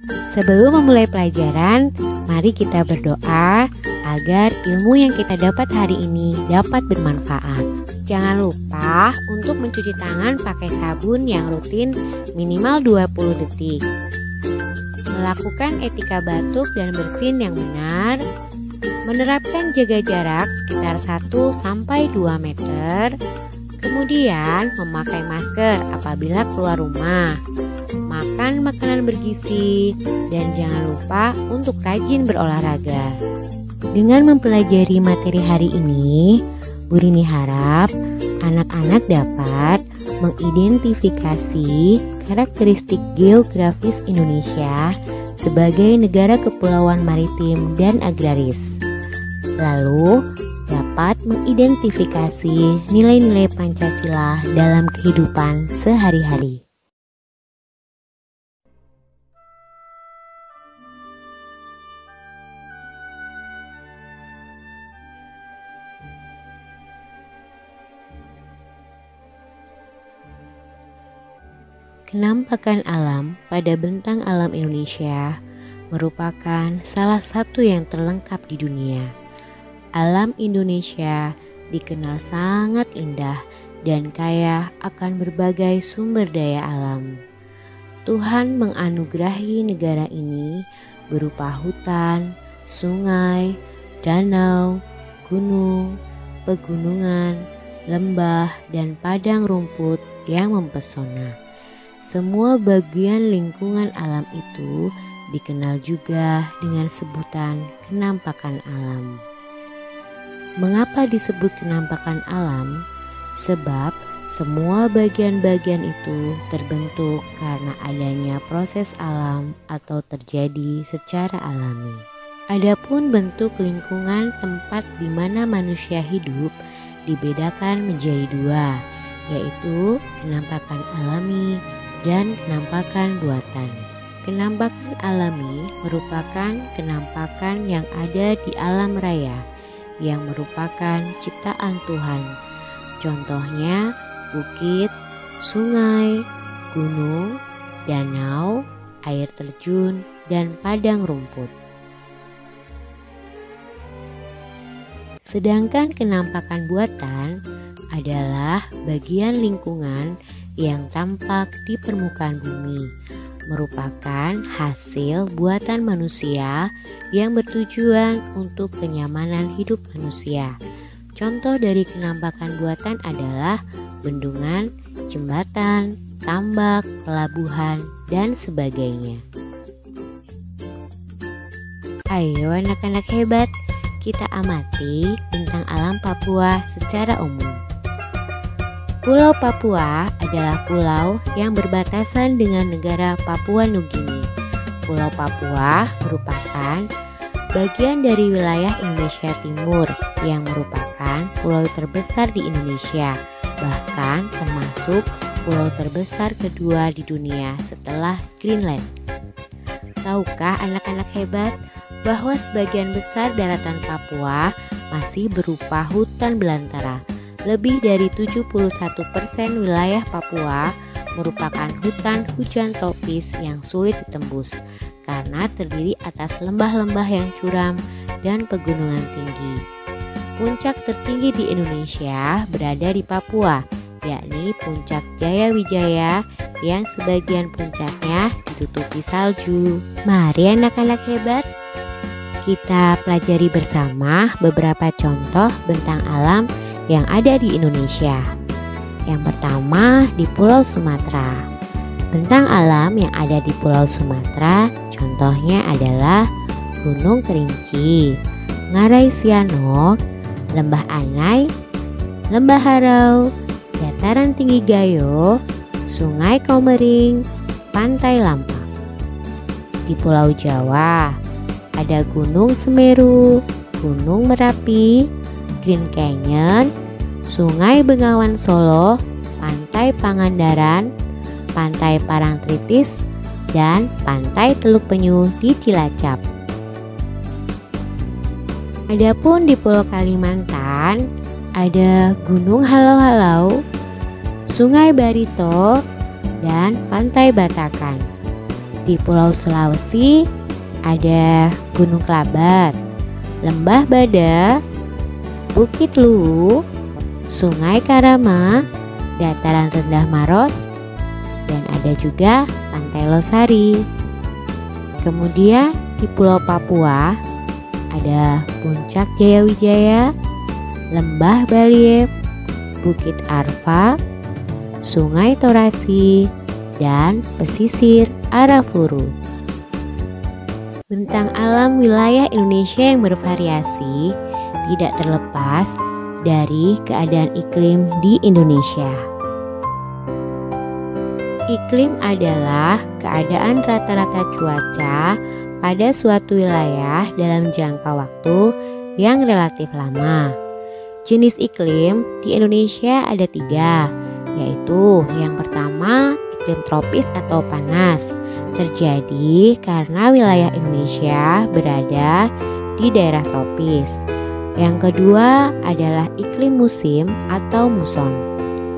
Sebelum memulai pelajaran, mari kita berdoa agar ilmu yang kita dapat hari ini dapat bermanfaat. Jangan lupa untuk mencuci tangan pakai sabun yang rutin minimal 20 detik. Melakukan etika batuk dan bersin yang benar. Menerapkan jaga jarak sekitar 1-2 meter. Kemudian memakai masker apabila keluar rumah. Makan makanan bergizi dan jangan lupa untuk rajin berolahraga. Dengan mempelajari materi hari ini, Bu Rini harap anak-anak dapat mengidentifikasi karakteristik geografis Indonesia sebagai negara kepulauan maritim dan agraris. Lalu dapat mengidentifikasi nilai-nilai Pancasila dalam kehidupan sehari-hari. Kenampakan alam pada bentang alam Indonesia merupakan salah satu yang terlengkap di dunia. Alam Indonesia dikenal sangat indah dan kaya akan berbagai sumber daya alam. Tuhan menganugerahi negara ini berupa hutan, sungai, danau, gunung, pegunungan, lembah, dan padang rumput yang mempesona. Semua bagian lingkungan alam itu dikenal juga dengan sebutan kenampakan alam. Mengapa disebut kenampakan alam? Sebab semua bagian-bagian itu terbentuk karena adanya proses alam atau terjadi secara alami. Adapun bentuk lingkungan tempat di mana manusia hidup dibedakan menjadi dua, yaitu kenampakan alami dan kenampakan buatan. Kenampakan alami merupakan kenampakan yang ada di alam raya yang merupakan ciptaan Tuhan. Contohnya bukit, sungai, gunung, danau, air terjun, dan padang rumput. Sedangkan kenampakan buatan adalah bagian lingkungan yang tampak di permukaan bumi, merupakan hasil buatan manusia yang bertujuan untuk kenyamanan hidup manusia. Contoh dari kenampakan buatan adalah bendungan, jembatan, tambak, pelabuhan, dan sebagainya. Ayo anak-anak hebat, kita amati bentang alam Papua secara umum. Pulau Papua adalah pulau yang berbatasan dengan negara Papua Nugini. Pulau Papua merupakan bagian dari wilayah Indonesia Timur yang merupakan pulau terbesar di Indonesia, bahkan termasuk pulau terbesar kedua di dunia setelah Greenland. Tahukah anak-anak hebat bahwa sebagian besar daratan Papua masih berupa hutan belantara? Lebih dari 71% wilayah Papua merupakan hutan hujan tropis yang sulit ditembus karena terdiri atas lembah-lembah yang curam dan pegunungan tinggi. Puncak tertinggi di Indonesia berada di Papua, yakni Puncak Jayawijaya yang sebagian puncaknya ditutupi salju. Mari anak-anak hebat, kita pelajari bersama beberapa contoh bentang alam yang ada di Indonesia. Yang pertama di Pulau Sumatera. Bentang alam yang ada di Pulau Sumatera contohnya adalah Gunung Kerinci, Ngarai Sianok, Lembah Anai, Lembah Harau, Dataran Tinggi Gayo, Sungai Komering, Pantai Lampak. Di Pulau Jawa ada Gunung Semeru, Gunung Merapi, Green Canyon, Sungai Bengawan Solo, Pantai Pangandaran, Pantai Parangtritis, dan Pantai Teluk Penyu di Cilacap. Adapun di Pulau Kalimantan ada Gunung Halau-Halau, Sungai Barito, dan Pantai Batakan. Di Pulau Sulawesi ada Gunung Kelabat, Lembah Bada, Bukit Luwu, Sungai Karama, dataran rendah Maros, dan ada juga Pantai Losari. Kemudian di Pulau Papua ada Puncak Jayawijaya, Lembah Baliem, Bukit Arfa, Sungai Torasi, dan pesisir Arafuru. Bentang alam wilayah Indonesia yang bervariasi tidak terlepas dari keadaan iklim di Indonesia. Iklim adalah keadaan rata-rata cuaca pada suatu wilayah dalam jangka waktu yang relatif lama. Jenis iklim di Indonesia ada 3, yaitu yang pertama iklim tropis atau panas, terjadi karena wilayah Indonesia berada di daerah tropis. Yang kedua adalah iklim musim atau muson,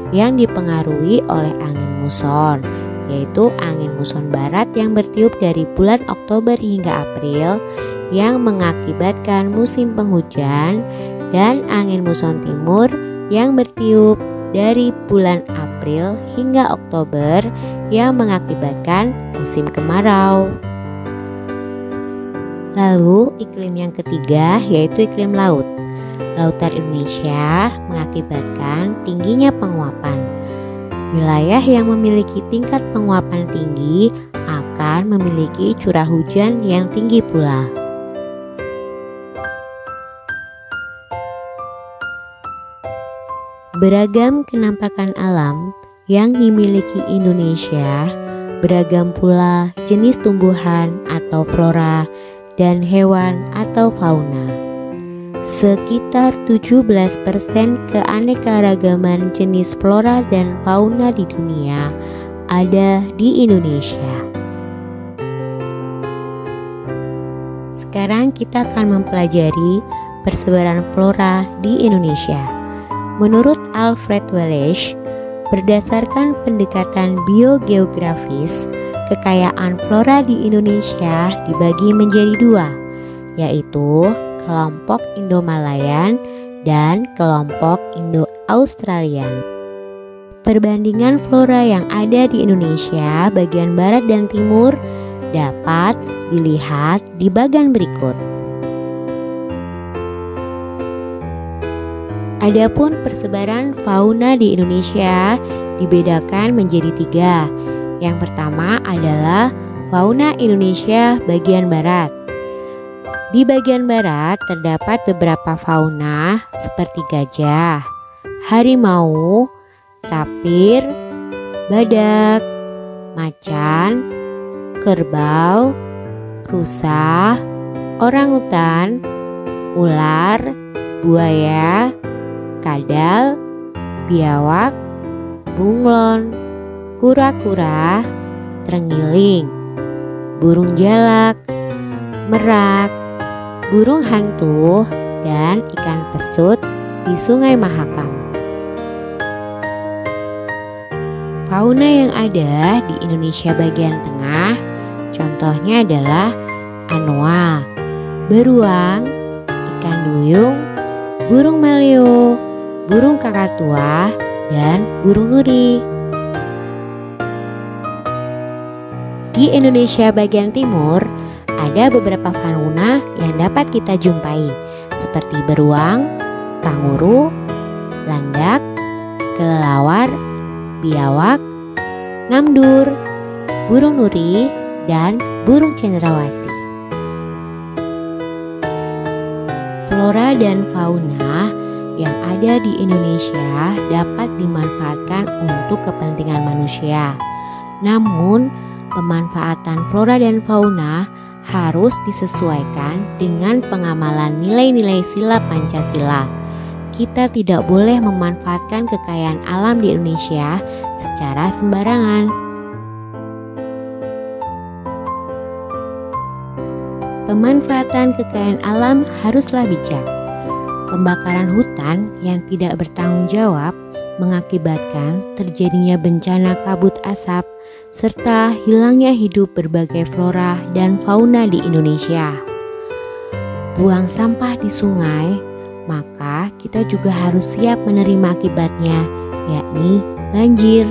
yang dipengaruhi oleh angin muson, yaitu angin muson barat yang bertiup dari bulan Oktober hingga April yang mengakibatkan musim penghujan, dan angin muson timur yang bertiup dari bulan April hingga Oktober yang mengakibatkan musim kemarau. Lalu iklim yang ketiga yaitu iklim laut. Lautan Indonesia mengakibatkan tingginya penguapan. Wilayah yang memiliki tingkat penguapan tinggi akan memiliki curah hujan yang tinggi pula. Beragam kenampakan alam yang dimiliki Indonesia, beragam pula jenis tumbuhan atau flora dan hewan atau fauna. Sekitar 17% keanekaragaman jenis flora dan fauna di dunia ada di Indonesia. Sekarang kita akan mempelajari persebaran flora di Indonesia. Menurut Alfred Wallace, berdasarkan pendekatan biogeografis, kekayaan flora di Indonesia dibagi menjadi 2, yaitu kelompok Indo-Malayan dan kelompok Indo-Australian. Perbandingan flora yang ada di Indonesia bagian barat dan timur dapat dilihat di bagian berikut. Adapun persebaran fauna di Indonesia dibedakan menjadi 3. Yang pertama adalah fauna Indonesia bagian barat. Di bagian barat terdapat beberapa fauna seperti gajah, harimau, tapir, badak, macan, kerbau, rusa, orangutan, ular, buaya, kadal, biawak, bunglon, kura-kura, terenggiling, burung jalak, merak, burung hantu, dan ikan pesut di Sungai Mahakam. Fauna yang ada di Indonesia bagian tengah contohnya adalah anoa, beruang, ikan duyung, burung maleo, burung kakatua, dan burung nuri. Di Indonesia bagian timur ada beberapa fauna yang dapat kita jumpai seperti beruang, kanguru, landak, kelelawar, biawak, namdur, burung nuri, dan burung cendrawasih. Flora dan fauna yang ada di Indonesia dapat dimanfaatkan untuk kepentingan manusia. Namun, pemanfaatan flora dan fauna harus disesuaikan dengan pengamalan nilai-nilai sila Pancasila. Kita tidak boleh memanfaatkan kekayaan alam di Indonesia secara sembarangan. Pemanfaatan kekayaan alam haruslah bijak. Pembakaran hutan yang tidak bertanggung jawab mengakibatkan terjadinya bencana kabut asap serta hilangnya hidup berbagai flora dan fauna di Indonesia. Buang sampah di sungai, maka kita juga harus siap menerima akibatnya, yakni banjir.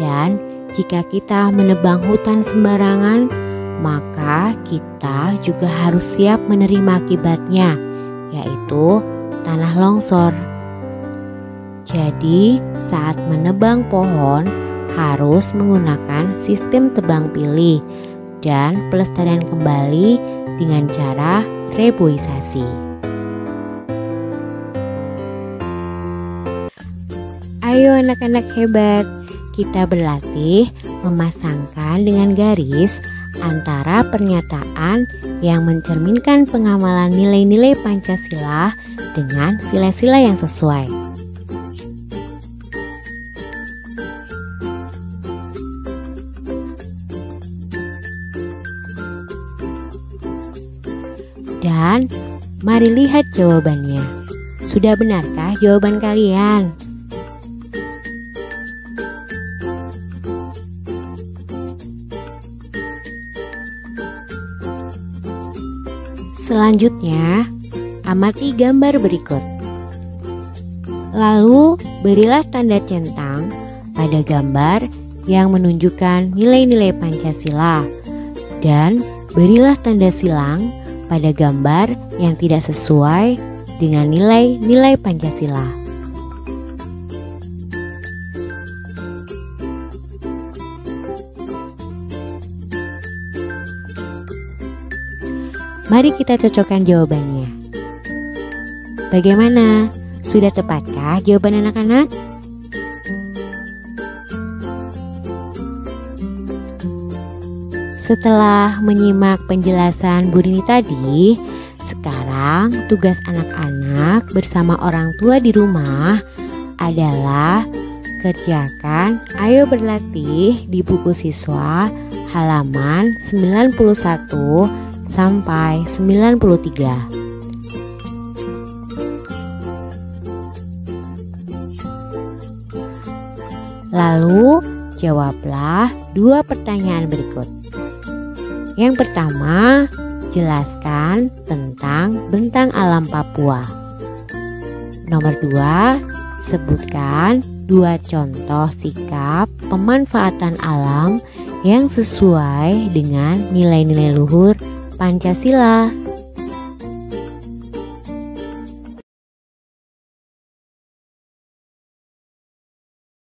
Dan jika kita menebang hutan sembarangan, maka kita juga harus siap menerima akibatnya, yaitu tanah longsor. Jadi, saat menebang pohon harus menggunakan sistem tebang pilih dan pelestarian kembali dengan cara reboisasi. Ayo anak-anak hebat, kita berlatih memasangkan dengan garis antara pernyataan yang mencerminkan pengamalan nilai-nilai Pancasila dengan sila-sila yang sesuai. Dan mari lihat jawabannya. Sudah benarkah jawaban kalian? Selanjutnya, amati gambar berikut. Lalu, berilah tanda centang pada gambar yang menunjukkan nilai-nilai Pancasila dan berilah tanda silang pada gambar yang tidak sesuai dengan nilai-nilai Pancasila. Mari kita cocokkan jawabannya. Bagaimana? Sudah tepatkah jawaban anak-anak? Setelah menyimak penjelasan Bu Rini tadi, sekarang tugas anak-anak bersama orang tua di rumah adalah kerjakan Ayo Berlatih di buku siswa halaman 91 sampai 93. Lalu jawablah dua pertanyaan berikut. Yang pertama, jelaskan tentang bentang alam Papua. Nomor 2, sebutkan dua contoh sikap pemanfaatan alam yang sesuai dengan nilai-nilai luhur Pancasila.